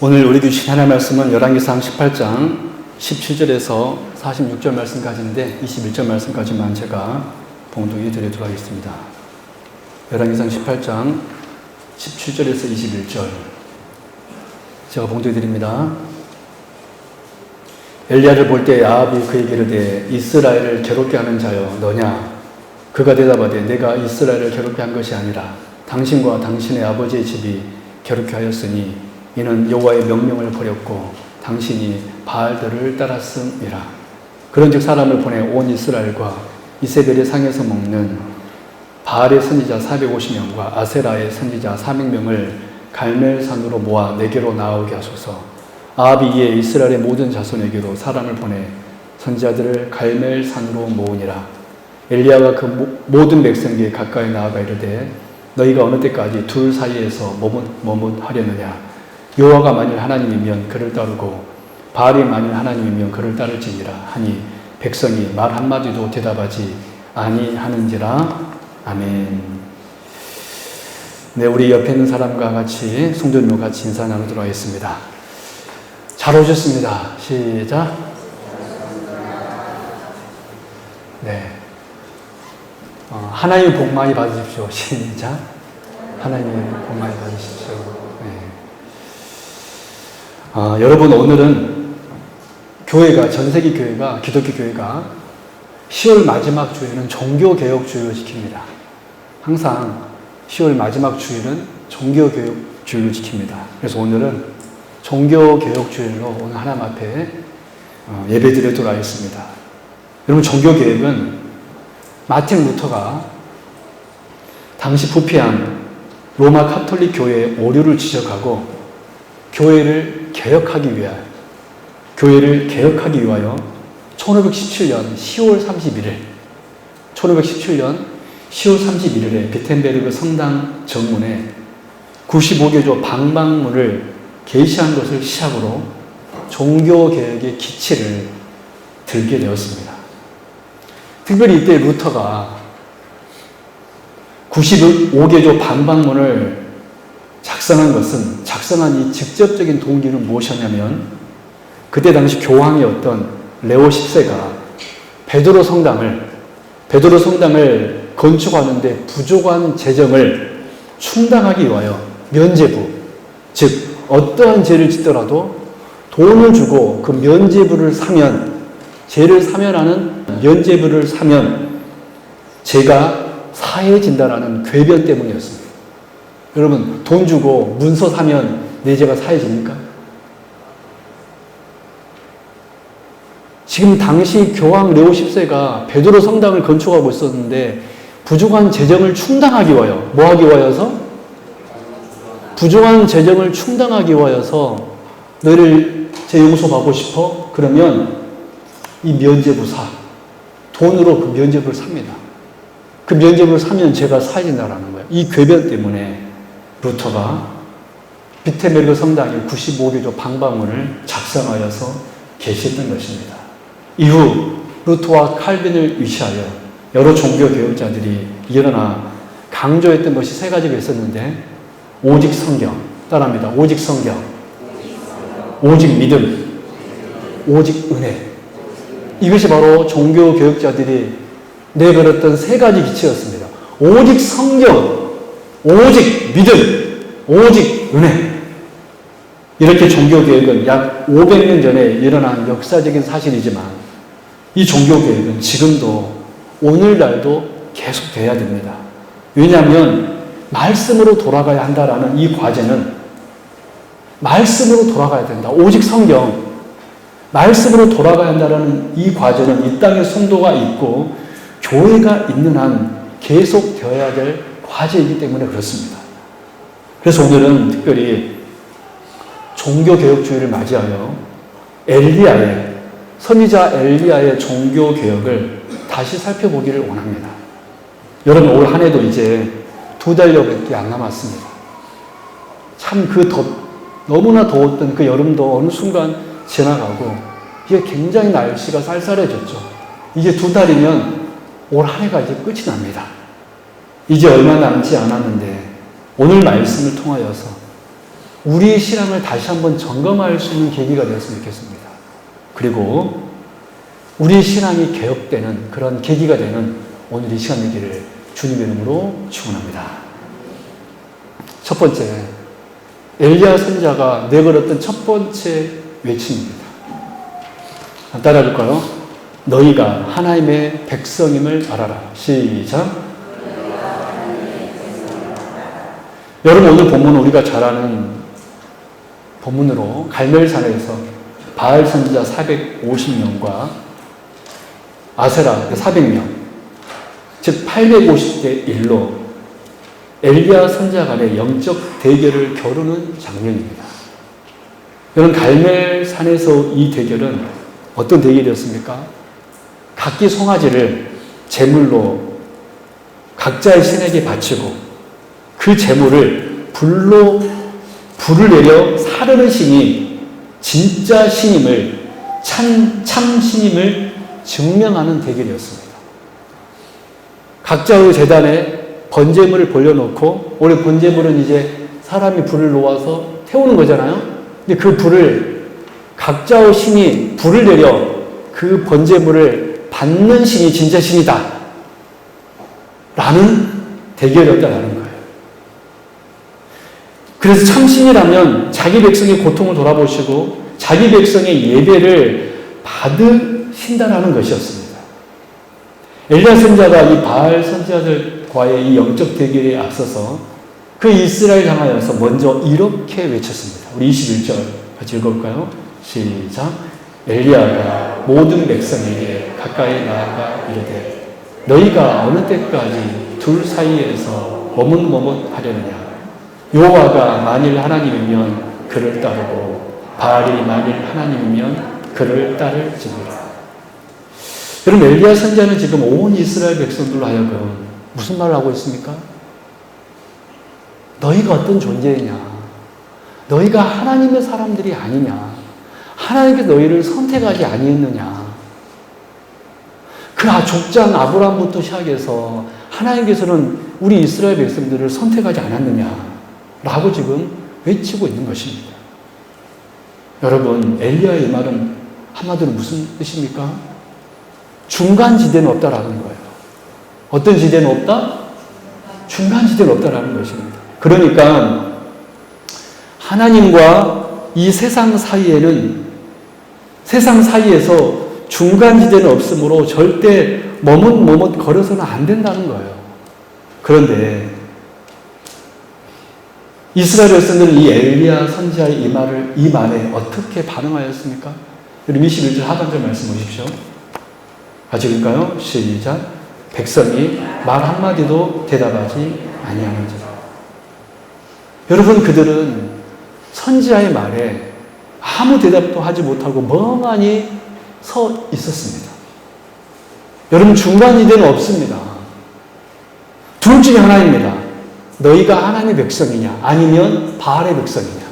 오늘 우리 주신 하나님의 말씀은 열왕기상 18장 17절에서 46절 말씀까지인데 21절 말씀까지만 제가 봉독해 드리도록 하겠습니다. 열왕기상 18장 17절에서 21절 제가 봉독해 드립니다. 엘리야를 볼 때 아합이 그에게 이르되 이스라엘을 괴롭게 하는 자여 너냐? 그가 대답하되 내가 이스라엘을 괴롭게 한 것이 아니라 당신과 당신의 아버지의 집이 괴롭게 하였으니 이는 여호와의 명령을 버렸고 당신이 바알들을 따랐음이라. 그런즉 사람을 보내 온 이스라엘과 이세벨의 상에서 먹는 바알의 선지자 450명과 아세라의 선지자 400명을 갈멜산으로 모아 내게로 나오게 하소서. 아합이 이에 이스라엘의 모든 자손에게로 사람을 보내 선지자들을 갈멜산으로 모으니라. 엘리야가 그 모든 백성에게 가까이 나아가 이르되 너희가 어느 때까지 둘 사이에서 머뭇하려느냐? 여호와가 만일 하나님이면 그를 따르고 바알이 만일 하나님이면 그를 따를지니라 하니 백성이 말 한마디도 대답하지 아니하는지라. 아멘. 네, 우리 옆에 있는 사람과 같이 성도님과 같이 인사 나누도록 하겠습니다. 잘 오셨습니다. 시작. 네. 하나님의 복 많이 받으십시오. 시작. 하나님의 복 많이 받으십시오. 여러분, 오늘은 교회가, 전세계 교회가, 기독교 교회가 10월 마지막 주일은 종교개혁 주일로 지킵니다. 항상 10월 마지막 주일은 종교개혁 주일로 지킵니다. 그래서 오늘은 종교개혁 주일로 오늘 하나님 앞에 예배 드리도록 하겠습니다. 여러분, 종교개혁은 마틴 루터가 당시 부패한 로마 카톨릭 교회의 오류를 지적하고 교회를 개혁하기 위하여 1517년 10월 31일에 비텐베르그 성당 정문에 95개조 방방문을 게시한 것을 시작으로 종교개혁의 기치를 들게 되었습니다. 특별히 이때 루터가 95개조 방방문을 작성한 이 직접적인 동기는 무엇이었냐면 그때 당시 교황이었던 레오 10세가 베드로 성당을 건축하는데 부족한 재정을 충당하기 위하여 면죄부, 즉 어떠한 죄를 짓더라도 돈을 주고 그 면죄부를 사면, 죄를 사면하는 면죄부를 사면 죄가 사해진다라는 궤변 때문이었습니다. 여러분, 돈 주고 문서 사면 내 죄가 사해집니까? 지금 당시 교황 레오 10세가 베드로 성당을 건축하고 있었는데 부족한 재정을 충당하기 위하여 부족한 재정을 충당하기 위하여서 너를 제 용서 받고 싶어? 그러면 이 면죄부 사. 돈으로 그 면죄부를 삽니다. 그 면죄부를 사면 죄가 사해진다라는 거예요. 이 궤변 때문에 루터가 비텐베르그 성당에 95개조 방방문을 작성하여서 게시했던 것입니다. 이후 루터와 칼빈을 위시하여 여러 종교개혁자들이 일어나 강조했던 것이 세 가지가 있었는데 오직 성경, 따라합니다. 오직 성경, 오직 믿음, 오직 은혜. 이것이 바로 종교개혁자들이 내걸었던 세 가지 기치였습니다. 오직 성경, 오직 믿음, 오직 은혜. 이렇게 종교개혁은 약 500년 전에 일어난 역사적인 사실이지만 이 종교개혁은 지금도 오늘날도 계속돼야 됩니다. 왜냐하면 말씀으로 돌아가야 한다라는 이 과제는 말씀으로 돌아가야 된다. 오직 성경, 말씀으로 돌아가야 한다는 이 과제는 이 땅에 성도가 있고 교회가 있는 한 계속되어야 될 과제이기 때문에 그렇습니다. 그래서 오늘은 특별히 종교개혁주의를 맞이하여 선지자 엘리야의 종교개혁을 다시 살펴보기를 원합니다. 여러분, 올 한 해도 이제 2달여밖에 안 남았습니다. 참 너무나 더웠던 그 여름도 어느 순간 지나가고 이게 굉장히 날씨가 쌀쌀해졌죠. 이제 2달이면 올 한 해가 이제 끝이 납니다. 이제 얼마 남지 않았는데 오늘 말씀을 통하여서 우리의 신앙을 다시 한번 점검할 수 있는 계기가 되었으면 좋겠습니다. 그리고 우리의 신앙이 개혁되는 그런 계기가 되는 오늘 이 시간 되기를 주님의 이름으로 축원합니다. 첫 번째, 엘리야 선지자가 내걸었던 첫 번째 외침입니다. 따라해볼까요? 너희가 하나님의 백성임을 알아라. 시작. 여러분, 오늘 본문은 우리가 잘 아는 본문으로 갈멜산에서 바알 선지자 450명과 아세라 400명, 즉 850대 1로 엘리야 선지자 간의 영적 대결을 겨루는 장면입니다. 여러분, 갈멜산에서 이 대결은 어떤 대결이었습니까? 각기 송아지를 제물로 각자의 신에게 바치고 그 제물을 불을 내려 사르는 신이 진짜 신임을 참 신임을 증명하는 대결이었습니다. 각자의 제단에 번제물을 벌려놓고 원래 번제물은 이제 사람이 불을 놓아서 태우는 거잖아요. 근데 그 불을 각자의 신이 불을 내려 그 번제물을 받는 신이 진짜 신이다 라는 대결이었다는 거예요. 그래서 참신이라면 자기 백성의 고통을 돌아보시고 자기 백성의 예배를 받으신다라는 것이었습니다. 엘리야 선지자가 이 바알 선지자들과의 이 영적 대결에 앞서서 그 이스라엘 향하여서 먼저 이렇게 외쳤습니다. 우리 21절 같이 읽어볼까요? 시작. 엘리야가 모든 백성에게 가까이 나아가 이르되 너희가 어느 때까지 둘 사이에서 머뭇머뭇하려느냐. 여호와가 만일 하나님이면 그를 따르고 바알이 만일 하나님이면 그를 따를지니라. 여러분, 엘리야 선지자는 지금 온 이스라엘 백성들로 하여금 무슨 말을 하고 있습니까? 너희가 어떤 존재이냐? 너희가 하나님의 사람들이 아니냐? 하나님께 너희를 선택하지 아니했느냐? 그 족장 아브라함부터 시작해서 하나님께서는 우리 이스라엘 백성들을 선택하지 않았느냐? 라고 지금 외치고 있는 것입니다. 여러분, 엘리야의 말은 한마디로 무슨 뜻입니까? 중간지대는 없다라는 거예요. 어떤 지대는 없다? 중간지대는 없다라는 것입니다. 그러니까 하나님과 이 세상 사이에는 세상 사이에서 중간지대는 없으므로 절대 머뭇머뭇 걸어서는 안 된다는 거예요. 그런데 이스라엘 백성들은 이 엘리야 선지자의 이 말에 어떻게 반응하였습니까? 여러분 21절 하반절 말씀 보십시오. 같이 읽을까요? 시작. 백성이 말 한마디도 대답하지 아니하는지라. 여러분, 그들은 선지자의 말에 아무 대답도 하지 못하고 멍하니 서 있었습니다. 여러분, 중간지대는 없습니다. 둘 중에 하나입니다. 너희가 하나님의 백성이냐 아니면 바알의 백성이냐.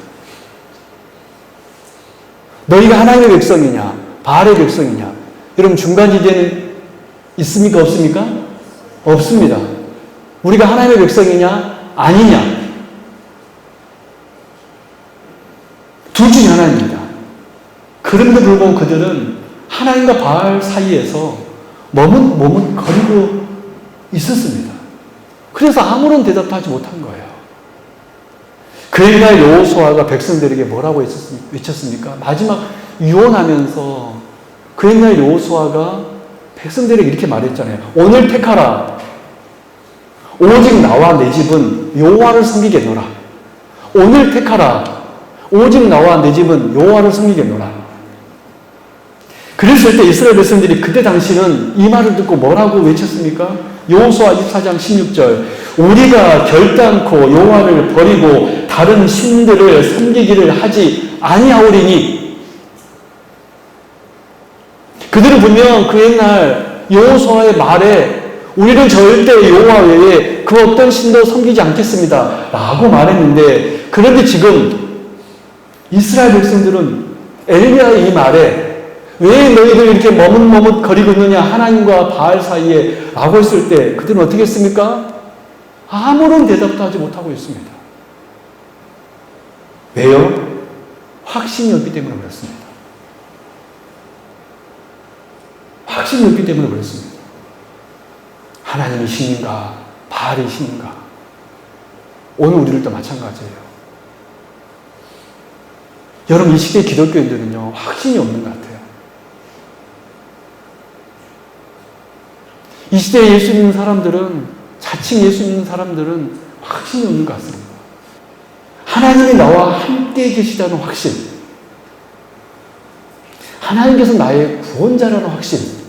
너희가 하나님의 백성이냐 바알의 백성이냐. 여러분, 중간지대는 있습니까 없습니까? 없습니다. 우리가 하나님의 백성이냐 아니냐. 둘 중에 하나입니다. 그런데 불구하고 그들은 하나님과 바알 사이에서 머뭇거리고 있었습니다. 그래서 아무런 대답도 하지 못한 거예요. 그날 여호수아가 백성들에게 뭐라고 외쳤습니까? 마지막 유언하면서 그날 여호수아가 백성들에게 이렇게 말했잖아요. 오늘 택하라. 오직 나와 내 집은 여호와를 섬기겠노라. 오늘 택하라. 오직 나와 내 집은 여호와를 섬기겠노라. 그랬을 때 이스라엘 백성들이 그때 당시는 이 말을 듣고 뭐라고 외쳤습니까? 여호수아 24장 16절. 우리가 결단코 여호와를 버리고 다른 신들을 섬기기를 하지 아니하오리니. 그들은 분명 그 옛날 여호수아의 말에 우리는 절대 여호와 외에 그 어떤 신도 섬기지 않겠습니다 라고 말했는데, 그런데 지금 이스라엘 백성들은 엘리야의 이 말에 왜 너희들 이렇게 머뭇머뭇거리고 있느냐 하나님과 바알 사이에 라고 했을 때 그들은 어떻게 했습니까? 아무런 대답도 하지 못하고 있습니다. 왜요? 확신이 없기 때문에 그렇습니다. 확신이 없기 때문에 그렇습니다. 하나님이 신인가 바알이 신인가? 오늘 우리들도 마찬가지예요. 여러분, 이 시대 기독교인들은요, 확신이 없는 것 같아요. 이 시대에 예수 믿는 사람들은, 자칭 예수 믿는 사람들은 확신이 없는 것 같습니다. 하나님이 나와 함께 계시다는 확신, 하나님께서 나의 구원자라는 확신,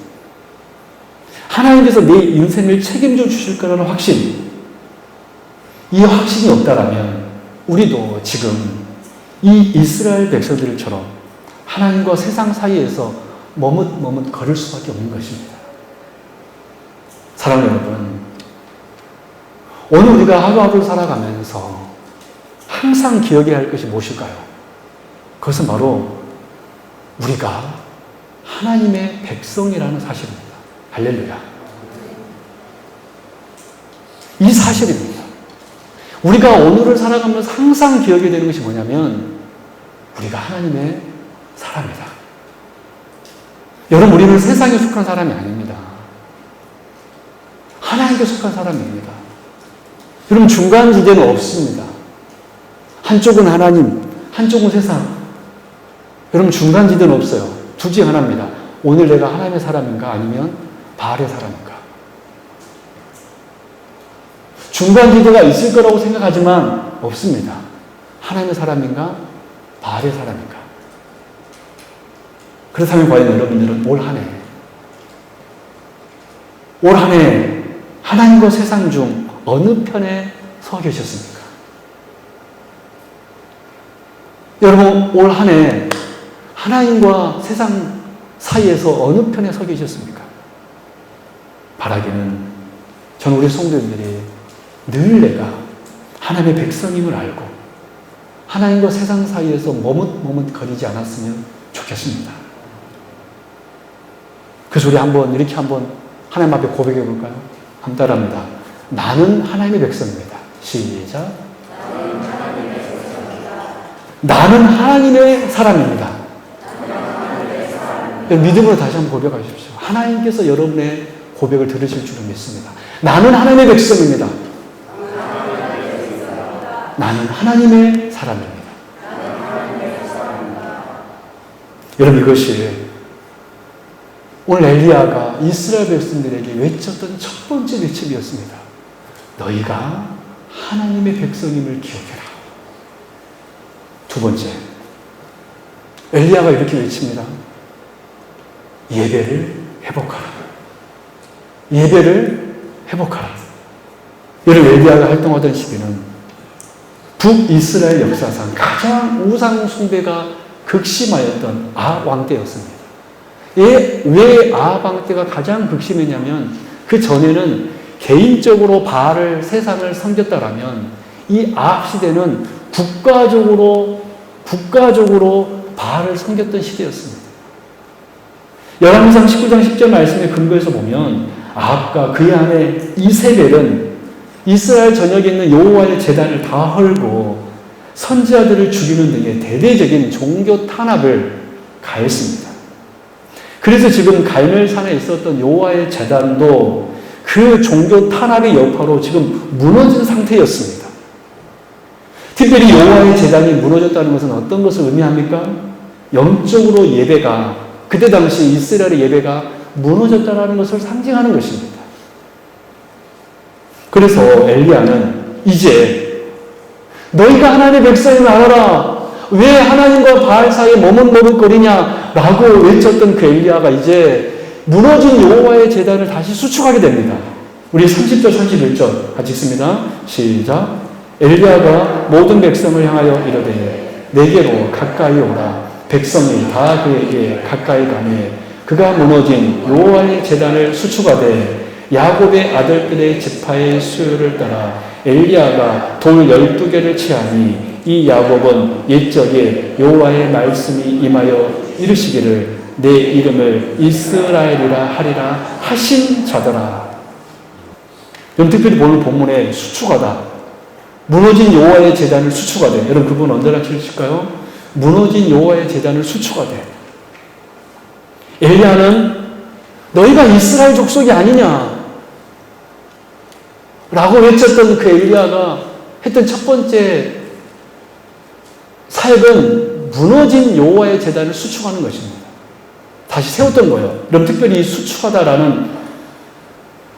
하나님께서 내 인생을 책임져 주실 거라는 확신, 이 확신이 없다라면 우리도 지금 이 이스라엘 백성들처럼 하나님과 세상 사이에서 머뭇머뭇 걸을 수밖에 없는 것입니다. 사랑하는 여러분, 오늘 우리가 하루하루 살아가면서 항상 기억해야 할 것이 무엇일까요? 그것은 바로 우리가 하나님의 백성이라는 사실입니다. 할렐루야. 이 사실입니다. 우리가 오늘을 살아가면서 항상 기억해야 되는 것이 뭐냐면 우리가 하나님의 사람이다. 여러분, 우리는 세상에 속한 사람이 아닙니다. 하나님께 속한 사람입니다. 여러분, 중간지대는 없습니다. 한쪽은 하나님, 한쪽은 세상. 여러분, 중간지대는 없어요. 둘 중 하나입니다. 오늘 내가 하나님의 사람인가 아니면 바알의 사람인가. 중간지대가 있을 거라고 생각하지만 없습니다. 하나님의 사람인가 바알의 사람인가. 그렇다면 과연 여러분들은 올 한 해 하나님과 세상 중 어느 편에 서 계셨습니까? 여러분, 올 한 해 하나님과 세상 사이에서 어느 편에 서 계셨습니까? 바라기는 전 우리 성도님들이 늘 내가 하나님의 백성임을 알고 하나님과 세상 사이에서 머뭇거리지 않았으면 좋겠습니다. 그래서 우리 이렇게 한번 하나님 앞에 고백해 볼까요? 한번 따라합니다. 나는 하나님의 백성입니다. 시작. 나는 하나님의 사람입니다. 믿음으로 다시 한번 고백하십시오. 하나님께서 여러분의 고백을 들으실 줄을 믿습니다. 나는 하나님의 백성입니다. 나는 하나님의 사람입니다. 여러분, 이것이 오늘 엘리야가 이스라엘 백성들에게 외쳤던 첫 번째 외침이었습니다. 너희가 하나님의 백성임을 기억해라. 두 번째, 엘리야가 이렇게 외칩니다. 예배를 회복하라. 예배를 회복하라. 여러분, 엘리야가 활동하던 시기는 북이스라엘 역사상 가장 우상 숭배가 극심하였던 아합 왕 때였습니다. 왜 아합 왕 때가 가장 극심했냐면 그 전에는 개인적으로 바알을 세상을 섬겼다라면 이 아합 시대는 국가적으로 바알을 섬겼던 시대였습니다. 열왕기상 19장 10절 말씀에 근거해서 보면 아합과 그의 아내 이세벨은 이스라엘 전역에 있는 여호와의 제단을 다 헐고 선지자들을 죽이는 등의 대대적인 종교 탄압을 가했습니다. 그래서 지금 갈멜산에 있었던 여호와의 제단도 그 종교 탄압의 여파로 지금 무너진 상태였습니다. 특별히 여호와의 제단이 무너졌다는 것은 어떤 것을 의미합니까? 영적으로 예배가, 그때 당시 이스라엘의 예배가 무너졌다는 것을 상징하는 것입니다. 그래서 엘리야는 이제 너희가 하나님의 백성임을 알아라. 왜 하나님과 바알 사이에 머뭇거리냐 라고 외쳤던 그 엘리야가 이제 무너진 여호와의 제단을 다시 수축하게 됩니다. 우리 30절 31절 같이 읽습니다. 시작. 엘리야가 모든 백성을 향하여 이르되 내게로 가까이 오라. 백성이 다 그에게 가까이 가매 그가 무너진 여호와의 제단을 수축하되 야곱의 아들들의 지파의 수요를 따라 엘리야가 돌 12개를 취하니 이 야곱은 옛적에 여호와의 말씀이 임하여 이르시기를 내 이름을 이스라엘이라 하리라 하신 자더라. 특별히 오늘 본문에 수축하다, 무너진 여호와의 제단을 수축하되. 여러분 그분 언제나 치실까요? 무너진 여호와의 제단을 수축하되. 엘리야는 너희가 이스라엘 족속이 아니냐 라고 외쳤던 그 엘리야가 했던 첫 번째 사역은 무너진 여호와의 제단을 수축하는 것입니다. 다시 세웠던 거예요. 그럼 특별히 수축하다라는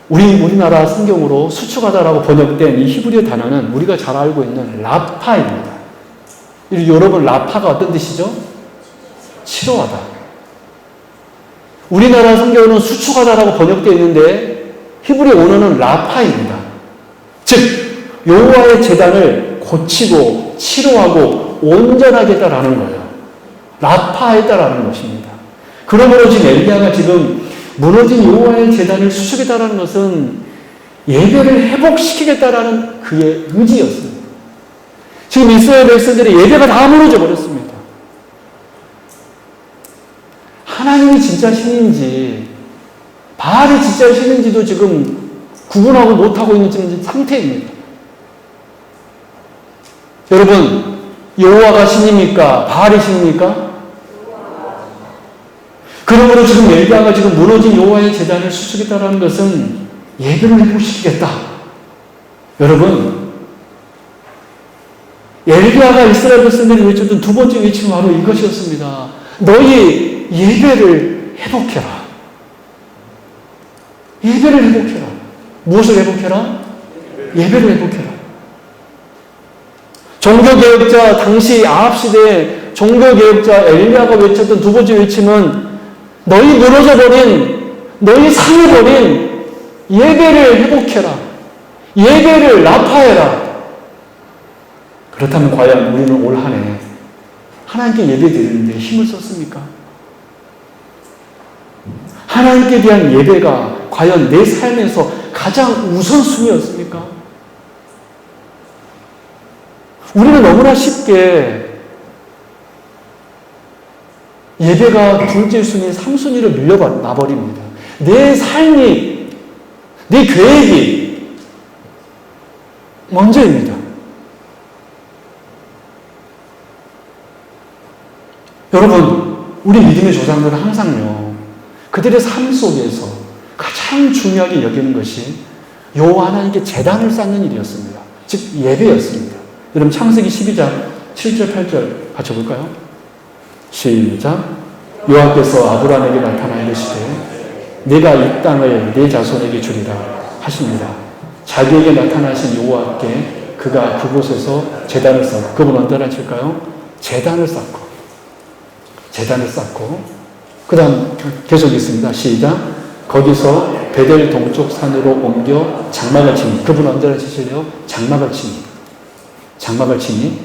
우리나라 성경으로 수축하다라고 번역된 이 히브리어 단어는 우리가 잘 알고 있는 라파입니다. 여러분 라파가 어떤 뜻이죠? 치료하다. 우리나라 성경으로는 수축하다라고 번역되어 있는데 히브리어 원어는 라파입니다. 즉 여호와의 제단을 고치고 치료하고 온전하게 했다라는 거예요. 라파했다라는 것입니다. 그러므로 지금 엘리야가 지금 무너진 여호와의 제단을 수축했다라는 것은 예배를 회복시키겠다라는 그의 의지였습니다. 지금 이스라엘 백성들의 예배가 다 무너져 버렸습니다. 하나님이 진짜 신인지 바알이 진짜 신인지도 지금 구분하고 못하고 있는 지금 상태입니다. 여러분 여호와가 신입니까? 바알이 신입니까? 그러므로 지금 엘리야가 지금 무너진 여호와의 제단을 수축했다는 것은 예배를 회복시키겠다. 여러분 엘리야가 이스라엘 백성들이 외쳤던 두 번째 외침은 바로 이것이었습니다. 너희 예배를 회복해라. 예배를 회복해라. 무엇을 회복해라? 예배를 회복해라. 종교개혁자 당시 아합 시대에 종교개혁자 엘리야가 외쳤던 두 번째 외침은 너희 무너져버린, 너희 상해버린 예배를 회복해라. 예배를 라파해라. 그렇다면 과연 우리는 올 한 해 하나님께 예배 드리는데 힘을 썼습니까? 하나님께 대한 예배가 과연 내 삶에서 가장 우선순위였습니까? 우리는 너무나 쉽게 예배가 둘째 순위, 3순위로 밀려나버립니다. 내 삶이, 내 계획이 먼저입니다. 여러분, 우리 믿음의 조상들은 항상요, 그들의 삶 속에서 가장 중요하게 여기는 것이 여호와 하나님께 제단을 쌓는 일이었습니다. 즉 예배였습니다. 여러분 창세기 12장 7절 8절 같이 볼까요? 시작. 여호와께서 아브라함에게 나타나 이르시되 내가 이 땅을 네 자손에게 주리라 하십니다. 자기에게 나타나신 여호와께 그가 그곳에서 제단을 쌓고, 그분 언제나 칠까요? 제단을 쌓고 그 다음 계속 있습니다. 시작. 거기서 베델 동쪽 산으로 옮겨 장막을 치니, 그분 언제나 치실래요? 장막을 치니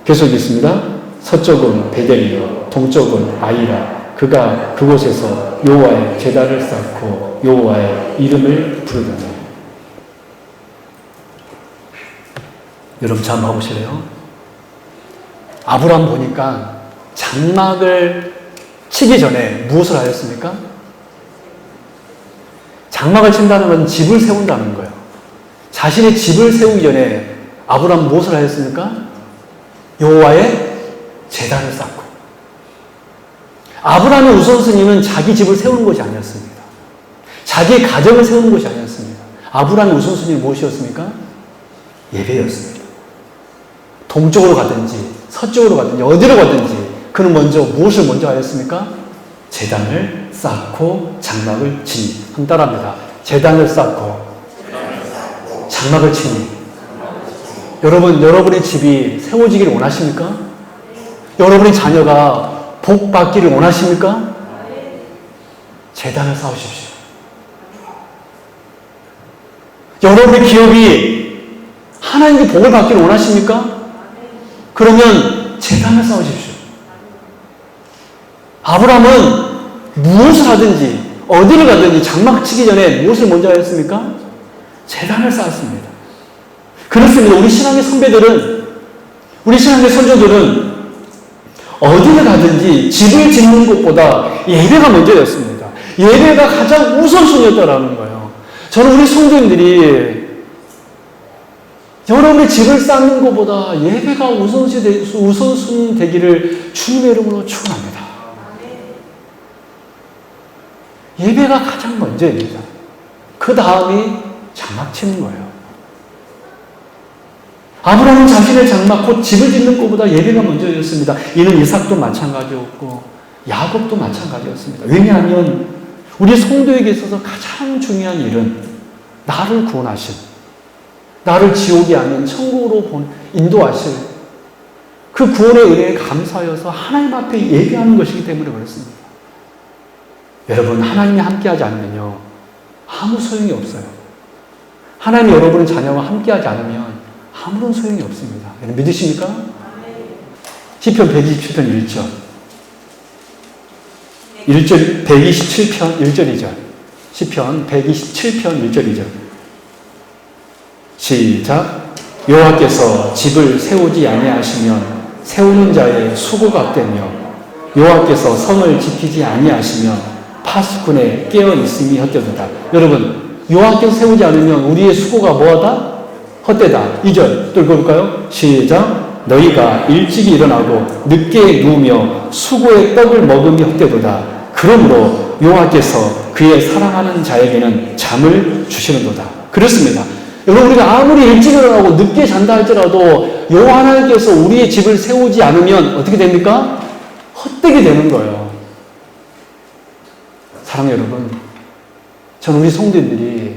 계속 있습니다. 서쪽은 베델이요 동쪽은 아이라 그가 그곳에서 여호와의 제단을 쌓고 여호와의 이름을 부르더니. 여러분 잘 봐보실래요? 아브라함 보니까 장막을 치기 전에 무엇을 하였습니까? 장막을 친다는 건 집을 세운다는 거예요. 자신의 집을 세우기 전에 아브라함 무엇을 하였습니까? 여호와의 제단을 쌓고. 아브라함의 우선순위는 자기 집을 세우는 것이 아니었습니다. 자기의 가정을 세우는 것이 아니었습니다. 아브라함의 우선순위는 무엇이었습니까? 예배였습니다. 동쪽으로 가든지 서쪽으로 가든지 어디로 가든지 그는 먼저 무엇을 먼저 하였습니까? 제단을 쌓고 장막을 치니. 한번 따라합니다. 제단을 쌓고 장막을 치니. 여러분, 여러분의 집이 세워지기를 원하십니까? 여러분의 자녀가 복 받기를 원하십니까? 제단을 쌓으십시오. 여러분의 기업이 하나님께 복을 받기를 원하십니까? 그러면 제단을 쌓으십시오. 아브라함은 무엇을 하든지 어디를 가든지 장막 치기 전에 무엇을 먼저 하였습니까? 제단을 쌓았습니다. 그렇습니다. 우리 신앙의 선배들은, 우리 신앙의 선조들은 어디를 가든지 집을 짓는 것보다 예배가 먼저였습니다. 예배가 가장 우선순위였다라는 거예요. 저는 우리 성도님들이 여러분의 집을 쌓는 것보다 예배가 우선순위 되기를 주님의 이름으로 축원합니다. 예배가 가장 먼저입니다. 그 다음이 장막 치는 거예요. 아브라함은 자신의 장막, 곧 집을 짓는 것보다 예배가 먼저였습니다. 이는 이삭도 마찬가지였고 야곱도 마찬가지였습니다. 왜냐하면 우리 성도에게 있어서 가장 중요한 일은 나를 구원하신, 나를 지옥이 아닌 천국으로 인도하실 그 구원의 은혜에 감사하여서 하나님 앞에 예배하는 것이기 때문에 그렇습니다. 여러분, 하나님이 함께하지 않으면요 아무 소용이 없어요. 하나님이 여러분의 자녀와 함께하지 않으면 아무런 소용이 없습니다. 여러분 믿으십니까? 시편 127편 1절 127편 1절이죠. 시편 127편 1절 2절 시작. 여호와께서 집을 세우지 아니하시면 세우는 자의 수고가 헛되며 여호와께서 성을 지키지 아니하시면 파수꾼의 깨어 있음이 헛되도다. 여러분, 여호와께서 세우지 않으면 우리의 수고가 뭐하다? 헛되다. 2절 또 읽어볼까요? 시작. 너희가 일찍이 일어나고 늦게 누우며 수고의 떡을 먹음이 헛되도다. 그러므로 여호와께서 그의 사랑하는 자에게는 잠을 주시는도다. 그렇습니다. 여러분, 우리가 아무리 일찍 일어나고 늦게 잔다 할지라도 여호와 하나님께서 우리의 집을 세우지 않으면 어떻게 됩니까? 헛되게 되는 거예요. 사랑하는 여러분, 저는 우리 성도들이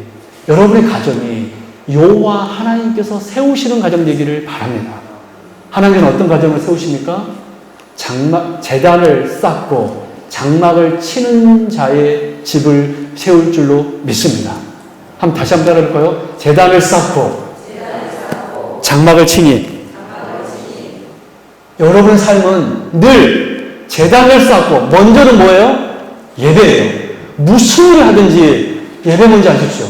여러분의 가정이 여호와 하나님께서 세우시는 가정 되기를 바랍니다. 하나님은 어떤 가정을 세우십니까? 제단을 쌓고 장막을 치는 자의 집을 세울 줄로 믿습니다. 다시 한번 따라해볼까요? 제단을 쌓고 장막을 치니. 여러분의 삶은 늘 제단을 쌓고 먼저는 뭐예요? 예배예요. 무슨 일을 하든지 예배 먼저 하십시오.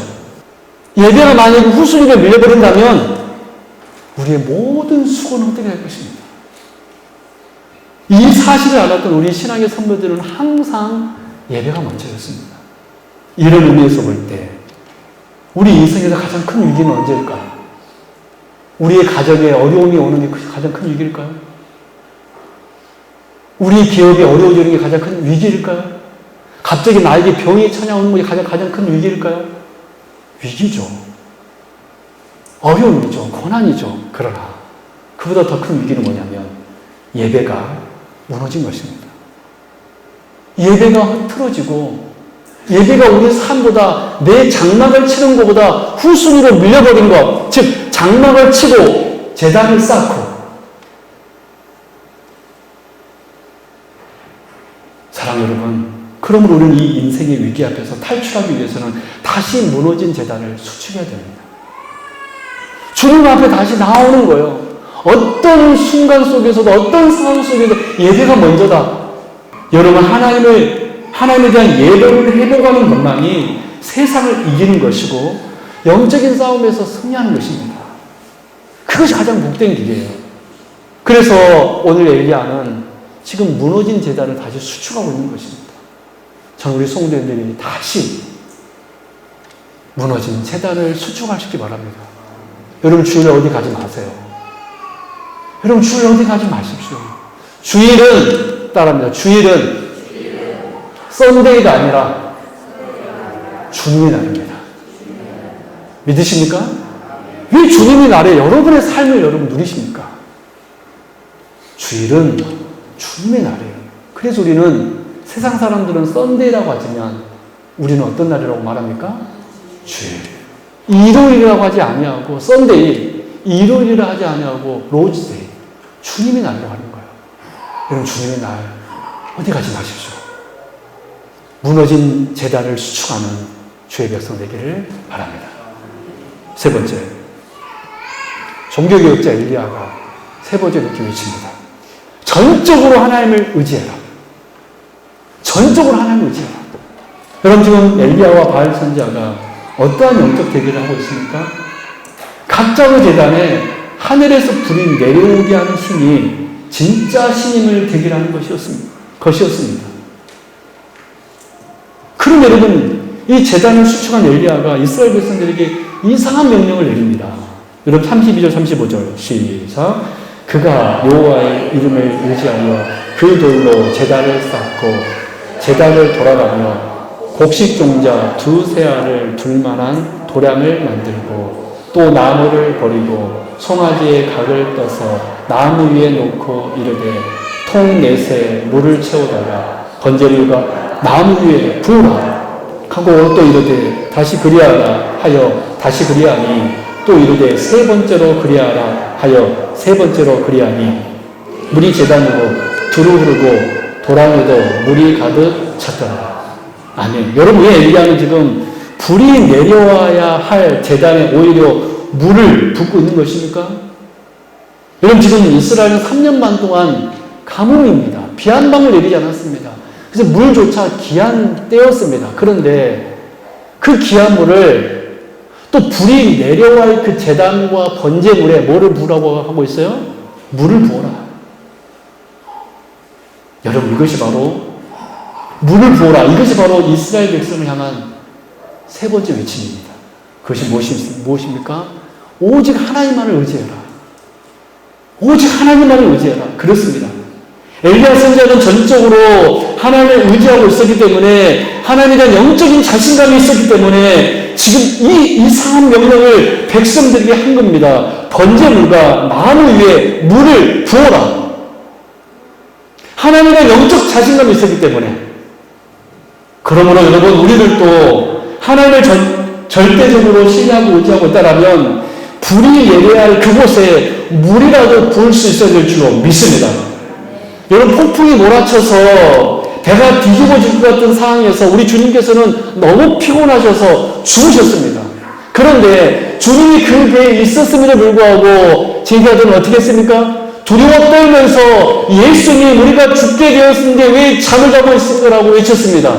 예배가 만약에 후순위로 밀려버린다면 우리의 모든 수고는 헛되게 될 것입니다. 이 사실을 알았던 우리 신앙의 선배들은 항상 예배가 먼저였습니다. 이런 의미에서 볼 때 우리 인생에서 가장 큰 위기는 언제일까요? 우리의 가정에 어려움이 오는 게 가장 큰 위기일까요? 우리 기업이 어려워지는 게 가장 큰 위기일까요? 갑자기 나에게 병이 찾아오는 게 가장 큰 위기일까요? 위기죠. 어려움이죠. 고난이죠. 그러나 그보다 더 큰 위기는 뭐냐면 예배가 무너진 것입니다. 예배가 흐트러지고 예배가 우리 삶보다 내 장막을 치는 것보다 후순위로 밀려버린 것, 즉 장막을 치고 제단을 쌓고. 사랑 여러분, 그러므로 우리는 이 인생의 위기 앞에서 탈출하기 위해서는 다시 무너진 제단을 수축해야 됩니다. 주님 앞에 다시 나오는 거예요. 어떤 순간 속에서도 어떤 상황 속에도 예배가 먼저다. 여러분, 하나님에 대한 예배를 회복하는 것만이 세상을 이기는 것이고 영적인 싸움에서 승리하는 것입니다. 그것이 가장 복된 길이에요. 그래서 오늘 엘리야는 지금 무너진 제단을 다시 수축하고 있는 것입니다. 저는 우리 성도님들이 다시 무너진 제단을 수축하시기 바랍니다. 여러분, 주일에 어디 가지 마세요. 여러분, 주일에 어디 가지 마십시오. 주일은 따라합니다. 주일은 썬데이가 아니라 주님의 날입니다. 믿으십니까? 왜 주님의 날에 여러분의 삶을 여러분 누리십니까? 주일은 주님의 날이에요. 그래서 우리는 세상 사람들은 썬데이라고 하지만 우리는 어떤 날이라고 말합니까? 주일. 일요일이라고 하지 아니하고 썬데이, 일요일이라 하지 아니하고 로즈데이, 주님의 날이라고 하는 거예요. 여러분, 주님의 날 어디 가지 마십시오. 무너진 제단을 수축하는 주의 백성 되기를 바랍니다. 세 번째, 종교개혁자 엘리야가 세 번째 이렇게 외칩니다. 전적으로 하나님을 의지해라. 전적으로 하나님을 의지해라. 여러분, 지금 엘리야와 바알 선지자가 어떠한 영적 대결을 하고 있습니까? 각자의 제단에 하늘에서 불이 내려오게 하는 신이 진짜 신임을 대결하는 것이었습니다. 그럼 여러분, 이 제단을 수축한 엘리야가 이스라엘 백성들에게 이상한 명령을 내립니다. 여러분 32절 35절 시작. 그가 여호와의 이름을 의지하여 그 돌로 제단을 쌓고 제단을 돌아가며 곡식종자 2세알을 둘 만한 도량을 만들고 또 나무를 버리고 송아지의 각을 떠서 나무 위에 놓고 이르되 통 4새 물을 채우다가 번제류가 나무 위에 부으라 하고 또 이르되 다시 그리하라 하여 다시 그리하니 또 이르되 3번째로 그리하라 하여 3번째로 그리하니 물이 제단으로 두루 흐르고 도랑에도 물이 가득 찼더라. 아멘. 여러분 왜 엘리야는 지금 불이 내려와야 할 제단에 오히려 물을 붓고 있는 것입니까? 여러분 지금 이스라엘은 3년 반 동안 가뭄입니다. 비 한 방울 내리지 않았습니다. 그래서 물조차 귀한 때였습니다. 그런데 그 귀한 물을 또 불이 내려와야 그 제단과 번제물에 뭐를 부으라고 하고 있어요? 물을 부어라. 여러분 이것이 바로 물을 부어라. 이것이 바로 이스라엘 백성을 향한 3번째 외침입니다. 그것이 무엇입니까? 오직 하나님만을 의지해라. 오직 하나님만을 의지해라. 그렇습니다. 엘리야 선지자는 전적으로 하나님을 의지하고 있었기 때문에 하나님에 대한 영적인 자신감이 있었기 때문에 지금 이 이상한 명령을 백성들에게 한 겁니다. 번제물과 나무 위에 물을 부어라. 하나님에 대한 영적 자신감이 있었기 때문에. 그러므로 여러분 우리들도 하나님을 절대적으로 신뢰하고 의지하고 있다면 불이 내려야 할 그곳에 물이라도 부을 수 있어야 될 줄로 믿습니다. 여러분 폭풍이 몰아쳐서 배가 뒤집어질 것 같은 상황에서 우리 주님께서는 너무 피곤하셔서 죽으셨습니다. 그런데 주님이 그 배에 있었음에도 불구하고 제자들은 어떻게 했습니까? 두려워 떨면서 예수님 우리가 죽게 되었는데 왜 잠을 자고 있을까라고 외쳤습니다.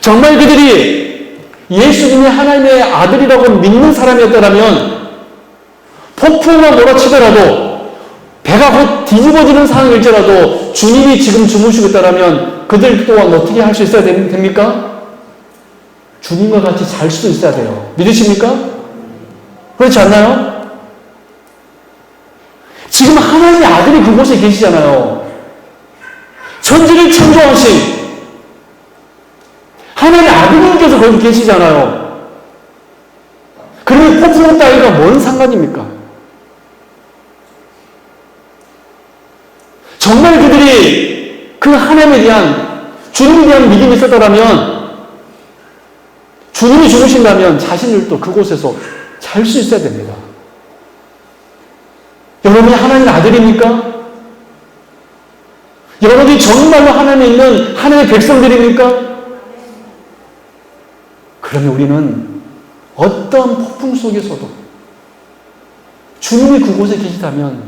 정말 그들이 예수님이 하나님의 아들이라고 믿는 사람이었다면 폭풍만 몰아치더라도 배가 곧 뒤집어지는 상황일지라도 주님이 지금 주무시고 있다면 그들 또한 어떻게 할 수 있어야 됩니까? 주님과 같이 잘 수도 있어야 돼요. 믿으십니까? 그렇지 않나요? 지금 하나님의 아들이 그곳에 계시잖아요. 천지를 창조하신 하나님의 아들님께서 거기 계시잖아요. 그러면 폭풍 따위가 뭔 상관입니까? 정말 그들이 그 하나님에 대한 주님에 대한 믿음이 있었다면 주님이 죽으신다면 자신들도 그곳에서 잘 수 있어야 됩니다. 여러분이 하나님의 아들입니까? 여러분이 정말로 하나님에 있는 하나님의 백성들입니까? 그러면 우리는 어떤 폭풍 속에서도 주님이 그곳에 계시다면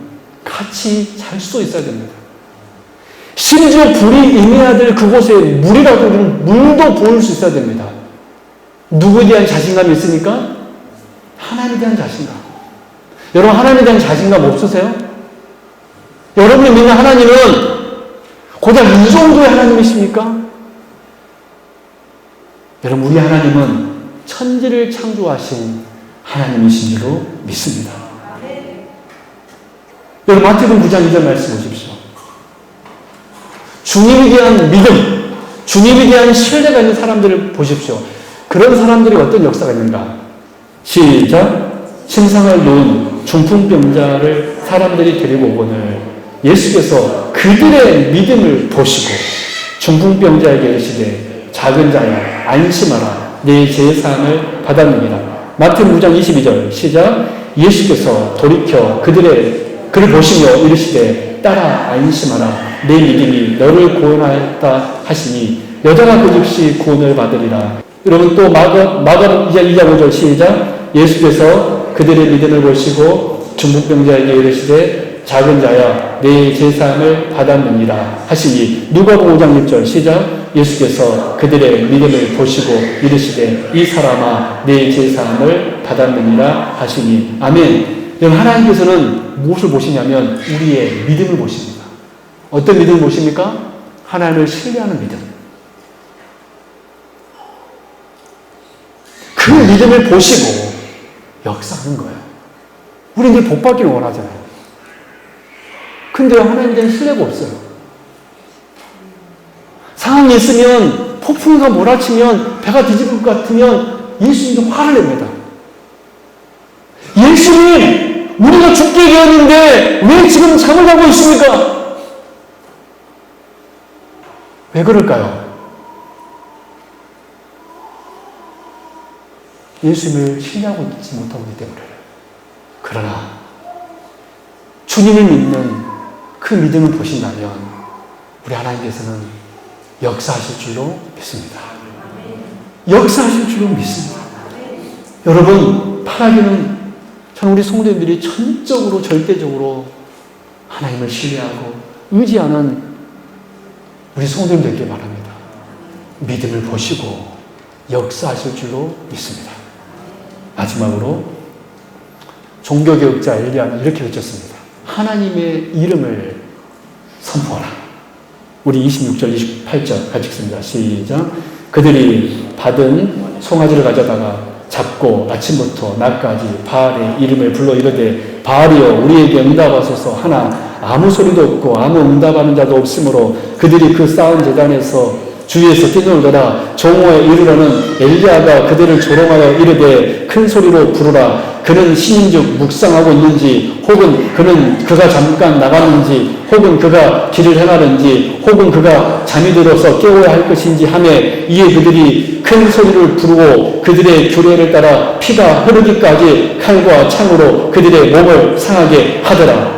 같이 잘 수 있어야 됩니다. 심지어 불이 임해야 될 그곳에 물이라도 물도 보일 수 있어야 됩니다. 누구에 대한 자신감이 있습니까? 하나님에 대한 자신감. 여러분 하나님에 대한 자신감 없으세요? 여러분이 믿는 하나님은 고작 이 정도의 하나님이십니까? 여러분 우리 하나님은 천지를 창조하신 하나님이신 줄로 믿습니다. 여러분 마태복음 9장 2절 말씀 보십시오. 주님에 대한 믿음, 주님에 대한 신뢰가 있는 사람들을 보십시오. 그런 사람들이 어떤 역사가 있는가? 시작. 침상을 놓은 중풍병자를 사람들이 데리고 오거늘 예수께서 그들의 믿음을 보시고 중풍병자에게 이르시되 작은 자야 안심하라 네 제사함을 받았느니라. 마태복음 9장 22절 시작. 예수께서 돌이켜 그를 보시며 이르시되 딸아 안심하라 내 믿음이 너를 구원하였다 하시니 여자가 그 즉시 구원을 받으리라. 여러분 또 마가 2장 5절 시작. 예수께서 그들의 믿음을 보시고 중풍병자에게 이르시되 작은 자야 내 제사함을 받았느니라 하시니 누가복음 5장 6절 시작. 예수께서 그들의 믿음을 보시고 이르시되 이 사람아 내 제사함을 받았느니라 하시니 아멘. 여러분 하나님께서는 무엇을 보시냐면 우리의 믿음을 보십니다. 어떤 믿음을 보십니까? 하나님을 신뢰하는 믿음. 그 믿음을 보시고 역사하는 거예요. 우리 늘 복 받기를 원하잖아요. 근데 하나님에 대한 신뢰가 없어요. 상황이 있으면 폭풍우가 몰아치면 배가 뒤집을 것 같으면 예수님도 화를 냅니다. 예수님, 우리가 죽게 되었는데 왜 지금 잠을 자고 있습니까? 왜 그럴까요? 예수님을 신뢰하고 있지 못하기 때문에. 그러나 주님을 믿는 그 믿음을 보신다면 우리 하나님께서는 역사하실 줄로 믿습니다. 역사하실 줄로 믿습니다. 여러분, 바라기는 저는 우리 성도님들이 전적으로 절대적으로 하나님을 신뢰하고 의지하는 우리 성도님 되길 바랍니다. 믿음을 보시고 역사하실 줄로 믿습니다. 마지막으로 종교개혁자 엘리야는 이렇게 외쳤습니다. 하나님의 이름을 선포하라. 우리 26절, 28절 같이 읽습니다. 시작. 그들이 받은 송아지를 가져다가 잡고 아침부터 낮까지 바알의 이름을 불러 이르되 바알이여 우리에게 응답하소서 하나 아무 소리도 없고 아무 응답하는 자도 없으므로 그들이 그 쌓은 제단에서 주위에서 뛰놀더라. 정오에 이르러는 엘리야가 그들을 조롱하여 이르되 큰 소리로 부르라. 그는 신인즉 묵상하고 있는지 혹은 그가 잠깐 나갔는지 혹은 그가 길을 행하는지 혹은 그가 잠이 들어서 깨워야 할 것인지 하매 이에 그들이 큰 소리를 부르고 그들의 규례를 따라 피가 흐르기까지 칼과 창으로 그들의 몸을 상하게 하더라.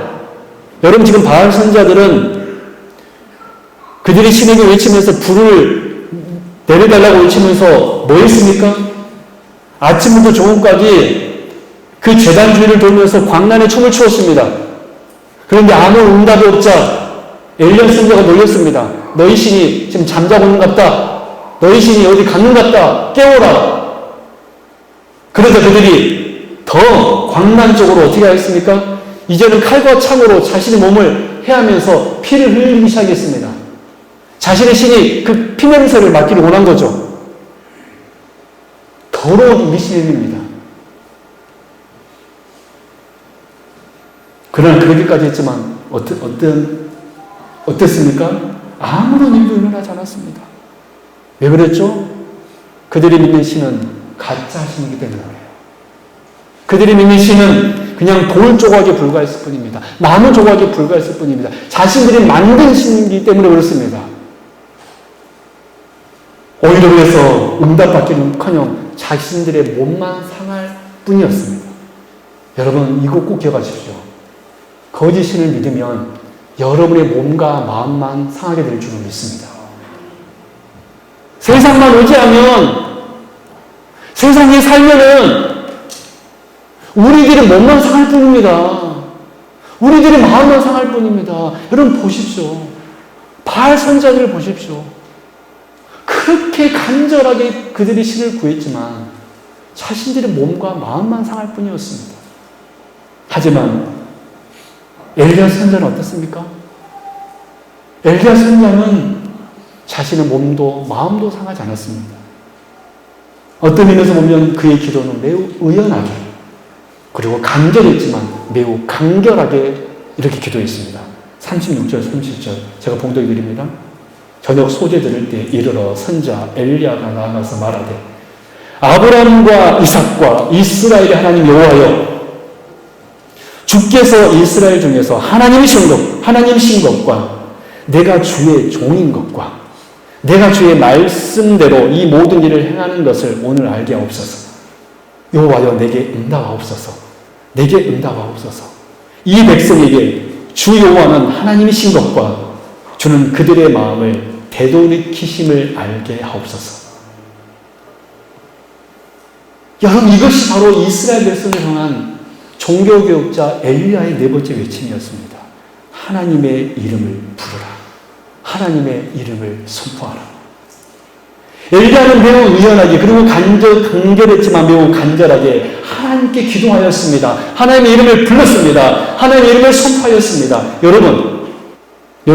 여러분, 지금 바알 선지자들은 그들이 신에게 외치면서 불을 내려달라고 외치면서 뭐 했습니까? 아침부터 저녁까지 그 제단 주위를 돌면서 광란에 춤을 추었습니다. 그런데 아무 응답이 없자 엘리야 선지자가 놀렸습니다. 너희 신이 지금 잠자고 있는 것 같다. 너희 신이 어디 갔는 것 같다. 깨워라. 그래서 그들이 더 광란 쪽으로 어떻게 하였습니까? 이제는 칼과 창으로 자신의 몸을 해하면서 피를 흘리기 시작했습니다. 자신의 신이 그 피냄새를 맡기를 원한 거죠. 더러운 미신입니다. 그러나 그러기까지 했지만 어땠습니까? 아무런 일도 일어나지 않았습니다. 왜 그랬죠? 그들이 믿는 신은 가짜 신이기 때문이에요. 그들이 믿는 신은 그냥 돌 조각에 불과했을 뿐입니다. 나무 조각에 불과했을 뿐입니다. 자신들이 만든 신이기 때문에 그렇습니다. 오히려 그래서 응답받기는커녕 자신들의 몸만 상할 뿐이었습니다. 여러분, 이거 꼭 기억하십시오. 거짓 신을 믿으면 여러분의 몸과 마음만 상하게 될 줄을 믿습니다. 세상만 의지하면, 세상에 살면은 우리들의 몸만 상할 뿐입니다. 우리들의 마음만 상할 뿐입니다. 여러분 보십시오. 바알 선지자들을 보십시오. 그렇게 간절하게 그들이 신을 구했지만 자신들의 몸과 마음만 상할 뿐이었습니다. 하지만 엘리야 선지자는 어떻습니까? 엘리야 선지자는 자신의 몸도 마음도 상하지 않았습니다. 어떤 면에서 보면 그의 기도는 매우 의연하게 그리고 간절했지만 매우 간결하게 이렇게 기도했습니다. 36절, 37절 제가 봉독해 드립니다. 저녁 소재 들을 때 이르러 선지자 엘리야가 나아가서 말하되 아브라함과 이삭과 이스라엘의 하나님 여호와여 주께서 이스라엘 중에서 하나님이신 것과 내가 주의 종인 것과 내가 주의 말씀대로 이 모든 일을 행하는 것을 오늘 알게 하옵소서. 여호와여 내게 응답하옵소서. 내게 응답하옵소서. 이 백성에게 주 여호와는 하나님이신 것과 주는 그들의 마음을 되돌이키심을 알게 하옵소서. 여러분, 이것이 바로 이스라엘 백성을 향한 종교개혁자 엘리야의 네 번째 외침이었습니다. 하나님의 이름을 부르라. 하나님의 이름을 선포하라. 엘리야는 매우 의연하게 그리고 간절했지만 매우 간절하게 하나님께 기도하였습니다. 하나님의 이름을 불렀습니다. 하나님의 이름을 선포하였습니다. 여러분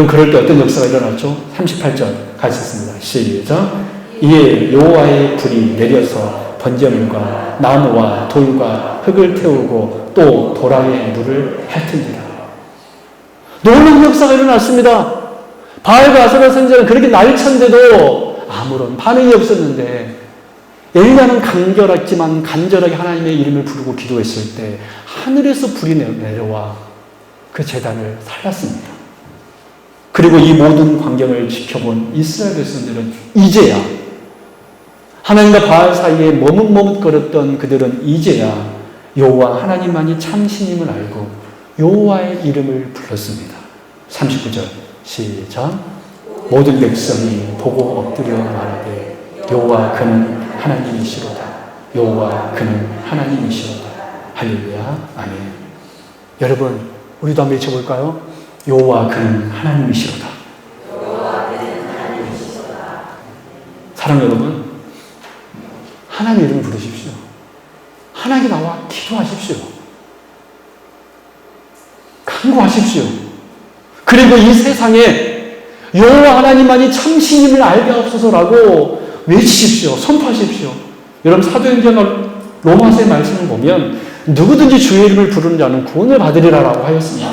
그럴 때 어떤 역사가 일어났죠? 38절 같이 읽습니다. 시작. 이에 여호와의 불이 내려서 번제물과 나무와 돌과 흙을 태우고 또 도랑에 물을 핥은지라. 놀라운 역사가 일어났습니다. 바알과 아세라 선지자는 그렇게 날쳤는데도 아무런 반응이 없었는데 엘리야는 간절하게 하나님의 이름을 부르고 기도했을 때 하늘에서 불이 내려와 그 제단을 살랐습니다. 그리고 이 모든 광경을 지켜본 이스라엘 백성들은 이제야 하나님과 바알 사이에 머뭇머뭇거렸던 그들은 이제야 여호와 하나님만이 참 신임을 알고 여호와의 이름을 불렀습니다. 39절 시작. 모든 백성이 보고 엎드려 말하되 여호와 그는 하나님이시로다. 여호와 그는 하나님이시로다. 할렐루야. 아멘. 여러분, 우리도 한번 외쳐볼까요? 여호와 그는 하나님이시로다. 사랑 여러분, 하나님 이름을 부르십시오. 하나님께 나와 기도하십시오. 간구하십시오. 그리고 이 세상에 여호와 하나님만이 참 신임을 알게 하옵소서라고 외치십시오. 선포하십시오. 여러분, 사도행전 로마서의 말씀을 보면 누구든지 주의 이름을 부르는 자는 구원을 받으리라라고 하였습니다.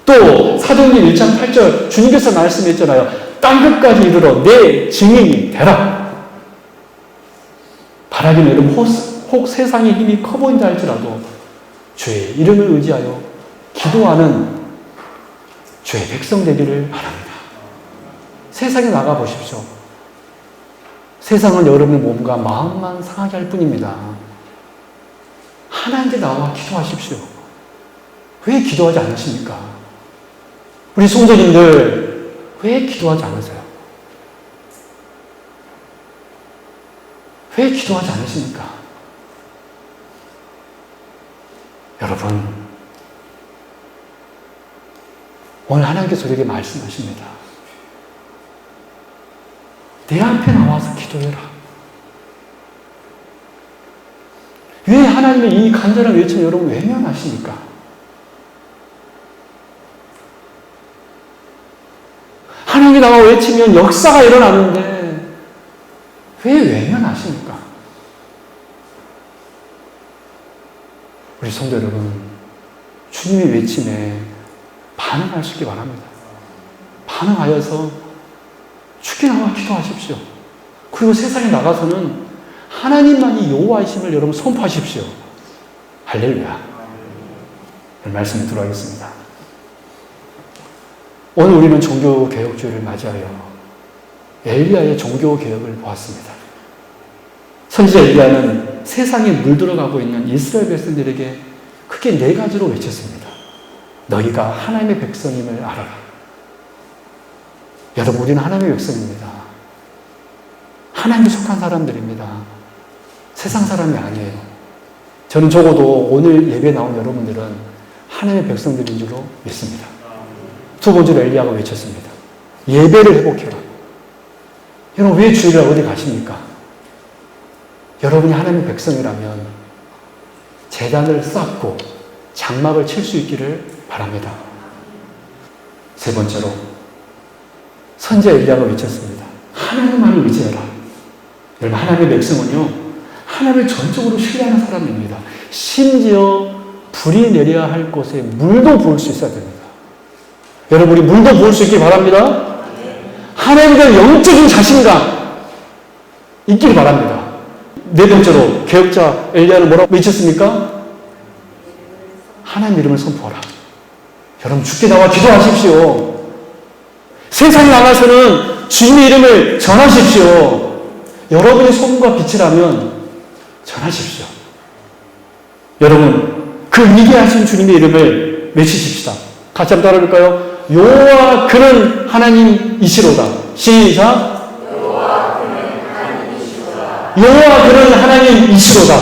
또 사도행전 1장 8절 주님께서 말씀했잖아요. 땅끝까지 이르러 내 증인이 되라. 바라기는 여러분, 혹 세상의 힘이 커 보인다 할지라도 주의 이름을 의지하여 기도하는 주의 백성 되기를 바랍니다. 세상에 나가보십시오. 세상은 여러분의 몸과 마음만 상하게 할 뿐입니다. 하나님께 나와 기도하십시오. 왜 기도하지 않으십니까? 우리 성도님들 왜 기도하지 않으세요? 왜 기도하지 않으십니까? 여러분, 오늘 하나님께서 우리에게 말씀하십니다. 내 앞에 나와서 기도해라. 왜 하나님의 이 간절한 외침을 여러분 외면하십니까? 하나님이 나와 외치면 역사가 일어나는데 왜 외면하십니까? 우리 성도 여러분, 주님의 외침에 반응할 수 있기 바랍니다. 반응하여서 주께 나와 기도하십시오. 그리고 세상에 나가서는 하나님만이 여호와이심을 여러분 선포하십시오. 할렐루야. 말씀을 들어가겠습니다. 오늘 우리는 종교개혁주의를 맞이하여 엘리야의 종교개혁을 보았습니다. 선지자 엘리야는 세상에 물들어가고 있는 이스라엘 백성들에게 크게 네 가지로 외쳤습니다. 너희가 하나님의 백성임을 알아라. 여러분, 우리는 하나님의 백성입니다. 하나님에 속한 사람들입니다. 세상 사람이 아니에요. 저는 적어도 오늘 예배에 나온 여러분들은 하나님의 백성들인 줄로 믿습니다. 두 번째로 엘리야가 외쳤습니다. 예배를 회복해라. 여러분, 왜 주일에 어디 가십니까? 여러분이 하나님의 백성이라면 제단을 쌓고 장막을 칠 수 있기를 바랍니다. 세 번째로 선지자 엘리야가 외쳤습니다. 하나님만을 의지해라. 여러분, 하나님의 백성은요, 하나님을 전적으로 신뢰하는 사람입니다. 심지어 불이 내려야 할 곳에 물도 부을 수 있어야 됩니다. 여러분, 우리 물도 부을 수 있길 바랍니다. 하나님에 대한 영적인 자신감 있길 바랍니다. 네 번째로 개혁자 엘리야는 뭐라고 외쳤습니까? 하나님 이름을 선포하라. 여러분, 주께 나와 기도하십시오. 세상에 나가서는 주님의 이름을 전하십시오. 여러분이 소금과 빛이라면 전하십시오. 여러분, 그 위대하신 주님의 이름을 외치십시다. 같이 한번 따라해볼까요? 여호와 그는 하나님이시로다. 시작. 여호와 그는 하나님이시로다. 여호와 그는 하나님이시로다.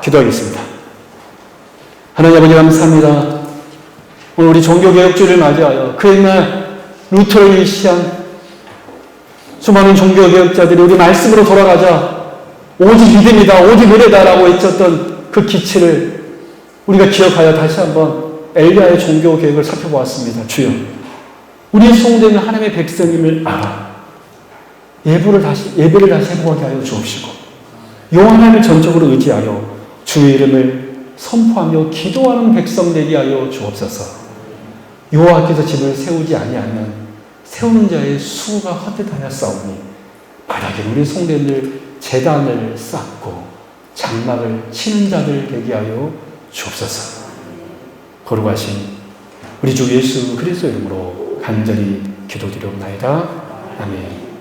기도하겠습니다. 하나님 아버지, 감사합니다. 오늘 우리 종교개혁주의를 맞이하여 그 옛날 루터를 일시한 수많은 종교개혁자들이 우리 말씀으로 돌아가자 오직 믿음이다, 오직 은혜다라고 외쳤던 그 기치를 우리가 기억하여 다시 한번 엘리야의 종교개혁을 살펴보았습니다. 주여, 우리의 성도는 하나님의 백성임을 알아. 예배를 다시 회복하게 하여 주옵시고 요 하나님을 전적으로 의지하여 주의 이름을 선포하며 기도하는 백성 되게 하여 주옵소서. 여호와께서 집을 세우지 아니하면 세우는 자의 수가 헛되하였사오니 바라기 우리 성도님들 제단을 쌓고 장막을 치는 자들 되게 하여 주옵소서. 거룩하신 우리 주 예수 그리스도 이름으로 간절히 기도드리옵나이다. 아멘.